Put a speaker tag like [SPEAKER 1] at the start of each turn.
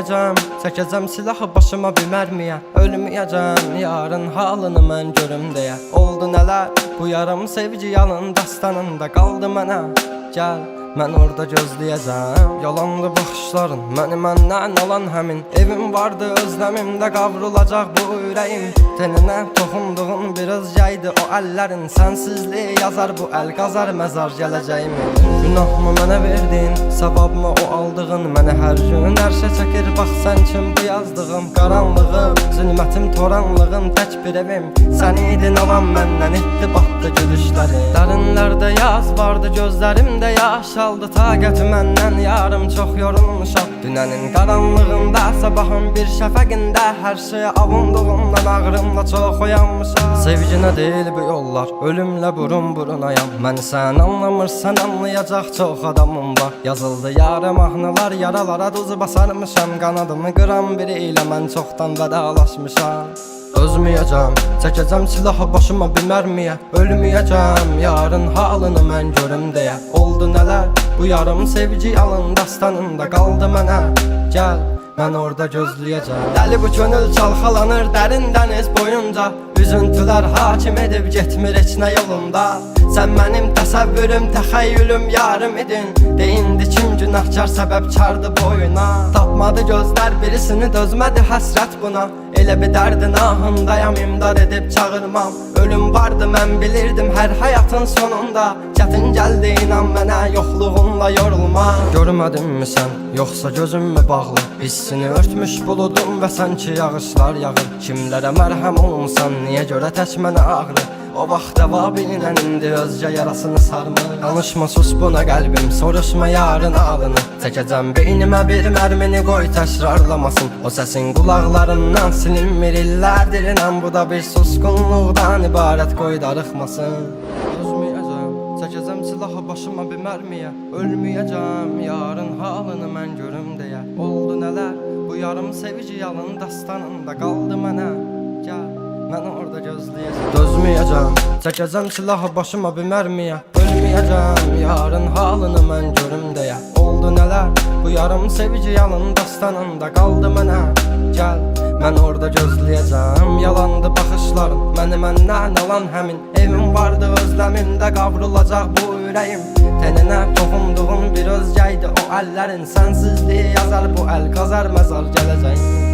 [SPEAKER 1] Ölməyəcəm, çəkəcəm silahı başıma bir mərmiyə. Ölməyəcəm, yarın halını mən görüm deyə. Oldu nələr, bu yarım sevgi yalın dastanında qaldı mənə. Gəl, mən orada gözləyəcəm. Yalandı baxışların, məni məndən alan həmin. Evim vardı, özləmimdə qavrulacaq bu ürəyim. Teninə toxunduğun bir özgəydi o əllərin. Sənsizliyi yazar bu əl, qazar məzar gələcəyimi. Günahımı mənə verdin, savabımı o aldığın. Məni hər gün ərşə çəkir, bax sən kim bu yazdığım. Qaranlığım, zülmətim, toranlığım, tək bir evim. Sən idin alan məndən, etdi batdı gülüşləri. Dərinlərdə yaz vardı, gözlərimdə yaş aldı. Taqəti məndən yarım çox yorulmuşam. Dünənin qaranlığında, sabahın bir şəfəqində. Hər şeyə avunduğumdan ağrımla çox oyanmışam. Sevginə deyil bu yollar, ölümlə burun burunayam. Məni sən anlamırsan, anlayacaq çox adamım var. Yazıldı yarım mahnılar, yaralara duz basarmışam. Qanadımı qıran biri ilə mən çoxdan vedalaşmışam. Özməyəcəm, çəkəcəm silahı başıma bir mərmiyə. Ölməyəcəm, yarın halını mən görüm deyə. Oldu nələr, bu yarım sevgi yalın dastanında qaldı mənə. Gəl, mən orada gözləyəcəm. Dəli bu könül çalxalanır dərin dəniz boyunca. Üzüntülər hakim edib getmir heç nə yolunda. Sən mənim təsəvvürüm, təxəyyülüm, yarım idin. Deyindi kim günahkar səbəbkardı boyuna. Tapmadı gözlər birisini, dözmədi həsrət buna. Elə bir dərdin ahındayam, imdad edib çağırmam. Ölüm vardı mən bilirdim hər həyatın sonunda. Çətin gəldi inan mənə, yoxluğunla yorulma. Görmədinmi sən, yoxsa gözüm mü bağlı? Hissini örtmüş buludum və sanki yağışlar yağır. Kimlərə mərhəm olmuşsan, niyə görə tək mənə ağrı? O vaxt cavabinlə indi özcə yarasını sarmır. Danışma sus buna qəlbim, soruşma yarın ağlını. Çəkəcəm beynimə bir mərmini, qoy təkrarlamasın. O səsin qulaqlarından silinmir illərdir inan. Bu da bir susqunluqdan ibarət, qoy darıxmasın. Özməyəcəm, çəkəcəm silahı başıma bir mərmiyə. Ölməyəcəm, yarın halını mən görüm deyə. Oldu nələr, bu yarım sevgi yalın dastanında qaldı mənə. Gəl, mən orada gözləyəcəm. Dözməyəcəm, çəkəcəm silahı başıma bir mərmiyə. Ölməyəcəm, yarın halını mən görüm deyə. Oldu nələr, bu yarım sevgi yalın dastanında qaldı mənə. Gəl, mən orada gözləyəcəm. Yalandı baxışların, məni məndən alan həmin. Evim vardı, özləmimdə qavrulacaq bu ürəyim. Teninə toxunduğun bir özgəydi o əllərin. Sənsizliyi yazar bu əl, qazar məzar gələcəyim.